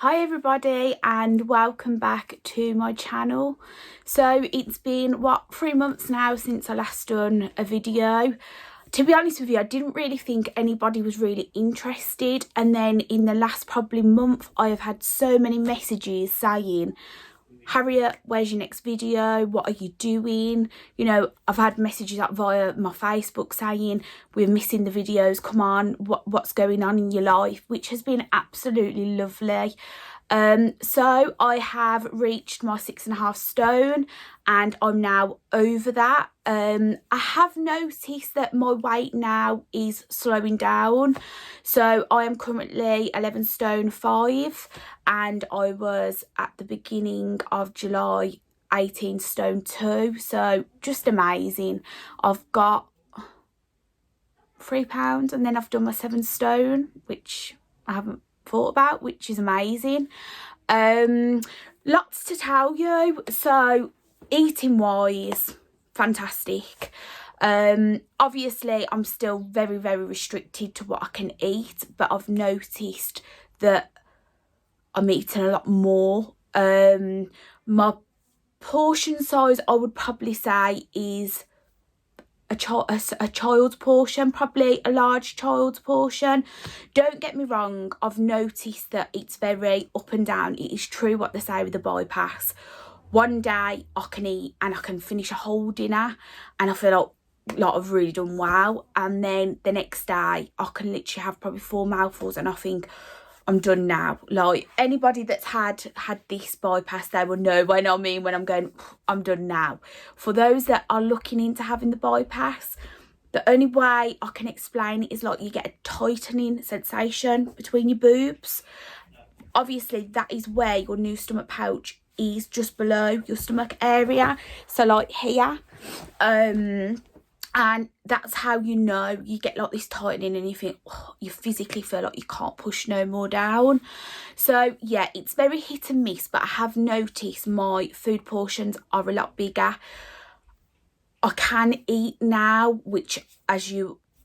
Hi everybody and welcome back to my channel. So it's been 3 months now since I last done a video. To be honest with you, I didn't really think anybody was really interested, and then in the last probably month I have had so many messages saying, Harriet, where's your next video? What are you doing? You know, I've had messages up via my Facebook saying, we're missing the videos, come on, what's going on in your life, which has been absolutely lovely. So I have reached my 6.5 stone and I'm now over that. I have noticed that my weight now is slowing down. So I am currently 11 stone 5 and I was at the beginning of July 18 stone 2. So just amazing. I've got £3 and then I've done my 7 stone, which I haven't thought about, which is amazing. Lots to tell you. So eating wise, fantastic. Obviously I'm still very restricted to what I can eat, but I've noticed that I'm eating a lot more. My portion size I would probably say is a child's portion, probably a large child's portion. Don't get me wrong, I've noticed that it's very up and down. It is true what they say with the bypass. One day I can eat and I can finish a whole dinner and I feel like I've really done well, and then the next day I can literally have probably 4 mouthfuls and I think I'm done now. Like, anybody that's had this bypass, they will know when I'm going, I'm done now. For those that are looking into having the bypass, the only way I can explain it is like you get a tightening sensation between your boobs. Obviously that is where your new stomach pouch is, just below your stomach area, so like here. And that's how you know you get like this tightening and you think, oh, you physically feel like you can't push no more down. So yeah, it's very hit and miss, but I have noticed my food portions are a lot bigger. I can eat now, which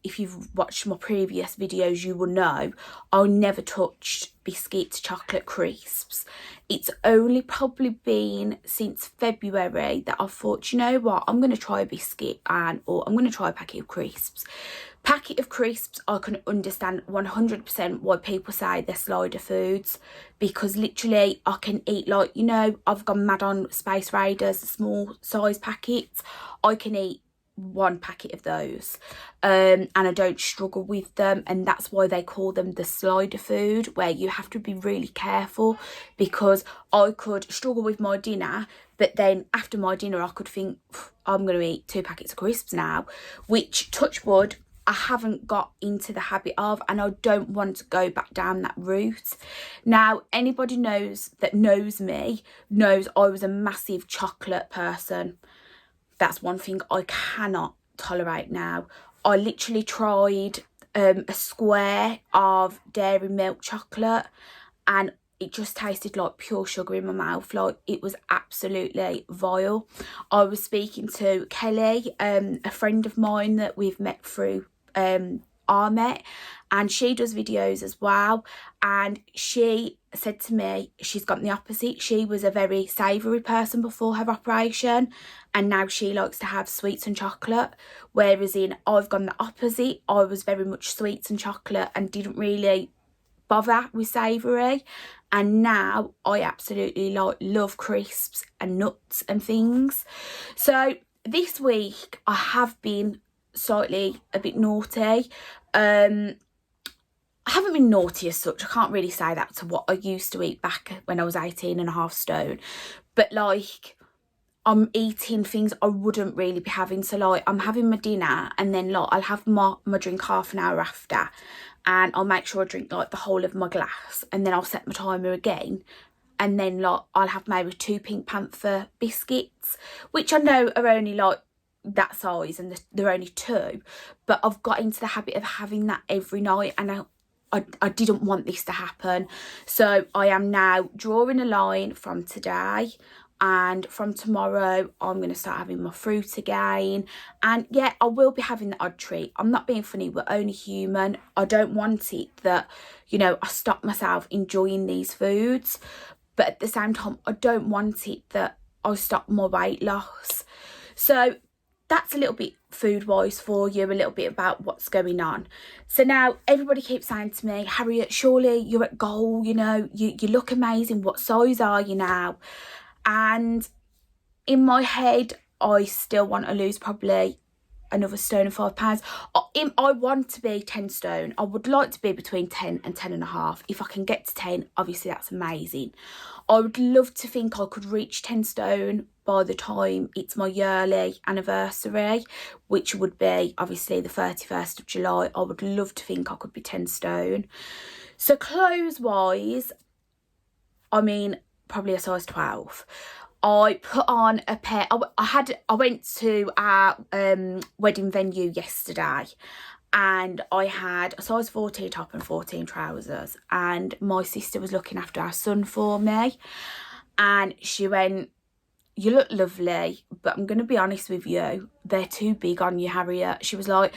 if you've watched my previous videos, you will know I never touched biscuits, chocolate, crisps. It's only probably been since February that I thought, you know what, I'm going to try a biscuit or I'm going to try a packet of crisps. Packet of crisps, I can understand 100% why people say they're slider foods, because literally I can eat, like, you know, I've gone mad on Space Raiders, small size packets. I can eat 1 packet of those and I don't struggle with them, and that's why they call them the slider food, where you have to be really careful, because I could struggle with my dinner, but then after my dinner I could think, I'm going to eat 2 packets of crisps now, which, touch wood, I haven't got into the habit of, and I don't want to go back down that route. Now, anybody that knows me knows I was a massive chocolate person. That's one thing I cannot tolerate now. I literally tried a square of dairy milk chocolate and it just tasted like pure sugar in my mouth. Like, it was absolutely vile. I was speaking to Kelly, a friend of mine that we've met through Armet, and she does videos as well, and she said to me she's got the opposite. She was a very savoury person before her operation, and now she likes to have sweets and chocolate, whereas I've gone the opposite. I was very much sweets and chocolate and didn't really bother with savoury, and now I absolutely love crisps and nuts and things. So this week I have been slightly a bit naughty. I haven't been naughty as such. I can't really say that to what I used to eat back when I was 18.5 stone, but like, I'm eating things I wouldn't really be having. So like, I'm having my dinner and then like I'll have my drink half an hour after, and I'll make sure I drink like the whole of my glass, and then I'll set my timer again, and then like I'll have maybe 2 Pink Panther biscuits, which I know are only like that size and they're only 2, but I've got into the habit of having that every night, and I didn't want this to happen. So I am now drawing a line from today. and from tomorrow I'm going to start having my fruit again. And yeah, I will be having the odd treat. I'm not being funny, we're only human. I don't want it that, you know, I stop myself enjoying these foods, but at the same time I don't want it that I stop my weight loss. So that's a little bit food wise for you, a little bit about what's going on. So now everybody keeps saying to me, Harriet, surely you're at goal, you know, you look amazing, what size are you now? And in my head I still want to lose probably another stone and 5 pounds. I want to be 10 stone. I would like to be between 10 and 10 and a half. If I can get to 10, obviously that's amazing. I would love to think I could reach 10 stone by the time it's my yearly anniversary, which would be obviously the 31st of July. I would love to think I could be 10 stone. So clothes wise, I mean, probably a size 12. I put on a pair. I went to our wedding venue yesterday, and I had a size 14 top and 14 trousers, and my sister was looking after our son for me, and she went, you look lovely, but I'm going to be honest with you, they're too big on you, Harriet. She was like,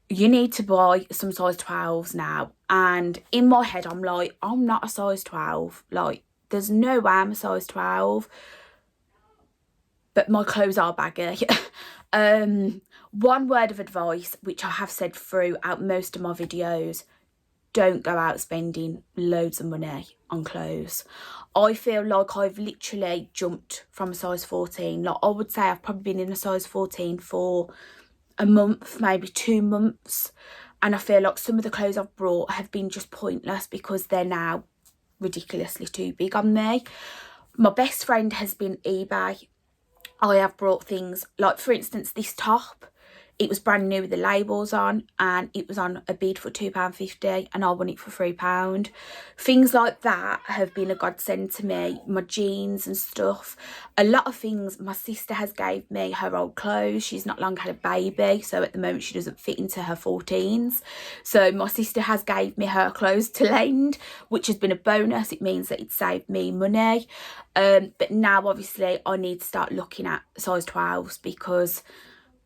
you need to buy some size 12s now. And in my head I'm like, I'm not a size 12, like there's no way I'm a size 12. But my clothes are baggy. One word of advice, which I have said throughout most of my videos, don't go out spending loads of money on clothes. I feel like I've literally jumped from a size 14. Like I would say I've probably been in a size 14 for a month, maybe 2 months. And I feel like some of the clothes I've brought have been just pointless because they're now ridiculously too big on me. My best friend has been eBay. I have brought things like, for instance, this top, it was brand new with the labels on, and it was on a bid for £2.50 and I won it for £3. Things like that have been a godsend to me. My jeans and stuff, a lot of things. My sister has gave me her old clothes. She's not long had a baby, so at the moment she doesn't fit into her 14s. So my sister has gave me her clothes to lend, which has been a bonus. It means that it saved me money. But now obviously I need to start looking at size 12s because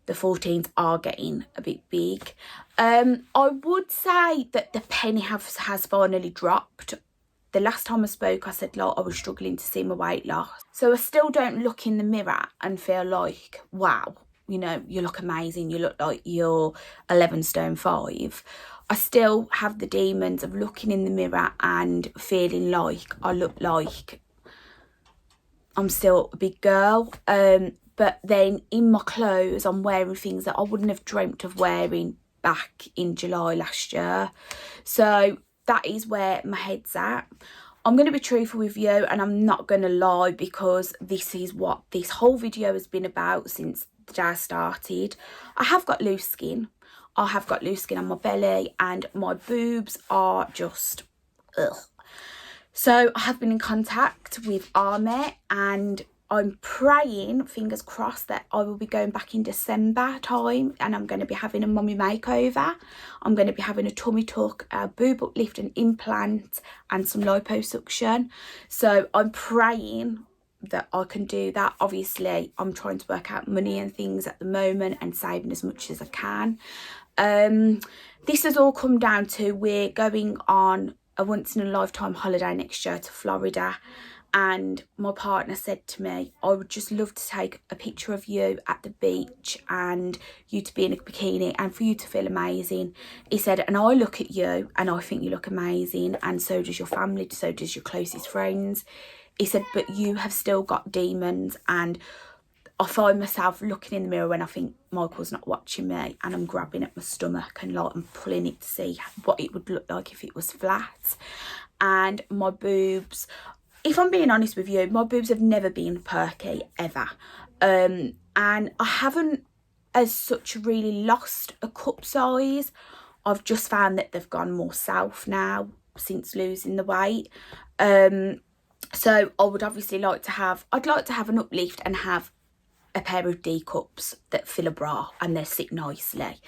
the 14s are getting a bit big. I would say that the penny has finally dropped. The last time I spoke, I said like I was struggling to see my weight loss. So I still don't look in the mirror and feel like, wow, you know, you look amazing. You look like you're 11 stone 5. I still have the demons of looking in the mirror and feeling like I look like I'm still a big girl. But then in my clothes, I'm wearing things that I wouldn't have dreamt of wearing back in July last year. So that is where my head's at. I'm going to be truthful with you, and I'm not going to lie, because this is what this whole video has been about since the day I started. I have got loose skin. I have got loose skin on my belly, and my boobs are just ugh. So I have been in contact with Army, and I'm praying, fingers crossed, that I will be going back in December time, and I'm going to be having a mummy makeover. I'm going to be having a tummy tuck, a boob uplift, an implant, and some liposuction. So I'm praying that I can do that. Obviously, I'm trying to work out money and things at the moment and saving as much as I can. This has all come down to we're going on a once in a lifetime holiday next year to Florida. And my partner said to me, I would just love to take a picture of you at the beach and you to be in a bikini and for you to feel amazing. He said, and I look at you and I think you look amazing, and so does your family, so does your closest friends. He said, but you have still got demons. And I find myself looking in the mirror when I think Michael's not watching me, and I'm grabbing at my stomach and like I'm pulling it to see what it would look like if it was flat. And my boobs, if I'm being honest with you, my boobs have never been perky, ever. And I haven't as such really lost a cup size. I've just found that they've gone more south now since losing the weight. So I would obviously like to have, I'd like to have an uplift and have a pair of D cups that fill a bra and they sit nicely.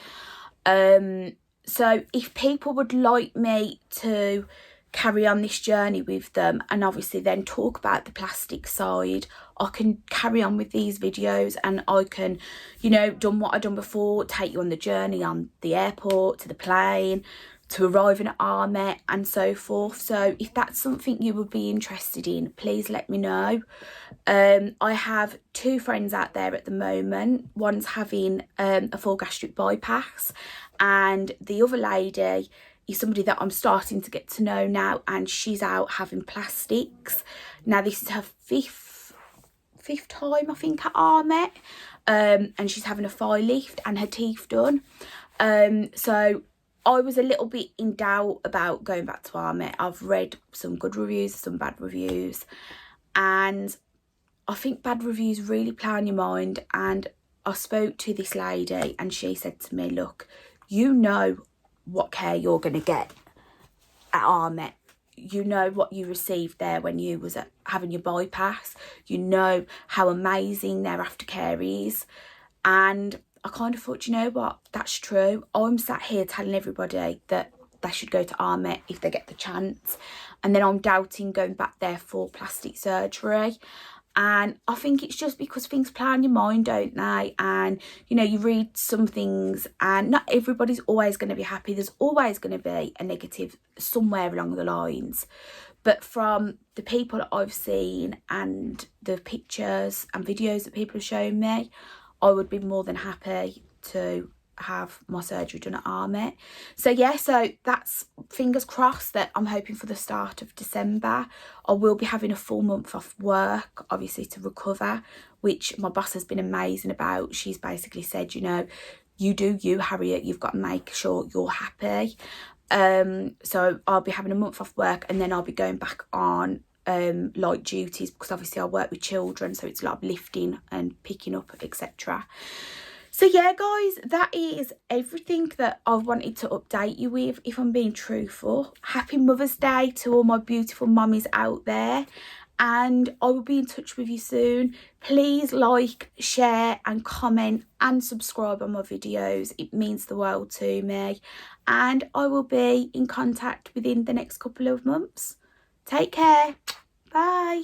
So if people would like me to carry on this journey with them and obviously then talk about the plastic side, I can carry on with these videos and I can, you know, done what I've done before, take you on the journey on the airport, to the plane, to arriving at Armet and so forth. So if that's something you would be interested in, please let me know. I have 2 friends out there at the moment. One's having a full gastric bypass, and the other lady is somebody that I'm starting to get to know now, and she's out having plastics. Now this is her fifth time, I think, at Armet, and she's having a thigh lift and her teeth done. So I was a little bit in doubt about going back to Armet. I've read some good reviews, some bad reviews, and I think bad reviews really play on your mind. And I spoke to this lady and she said to me, look, you know what care you're going to get at Armet. You know what you received there when you was having your bypass. You know how amazing their aftercare is. And I kind of thought, you know what, that's true. I'm sat here telling everybody that they should go to Armet if they get the chance. And then I'm doubting going back there for plastic surgery. And I think it's just because things play on your mind, don't they? And, you know, you read some things and not everybody's always going to be happy. There's always going to be a negative somewhere along the lines. But from the people that I've seen and the pictures and videos that people have shown me, I would be more than happy to have my surgery done at Armet. So yeah, so that's fingers crossed that I'm hoping for the start of December. I will be having a full month off work, obviously, to recover, which my boss has been amazing about. She's basically said, you know, you do you, Harriet, you've got to make sure you're happy. So I'll be having a month off work and then I'll be going back on light duties, because obviously I work with children, so it's a lot of lifting and picking up, etc. So yeah, guys, that is everything that I wanted to update you with, if I'm being truthful. Happy Mother's Day to all my beautiful mummies out there. And I will be in touch with you soon. Please like, share and comment and subscribe on my videos. It means the world to me. And I will be in contact within the next couple of months. Take care. Bye.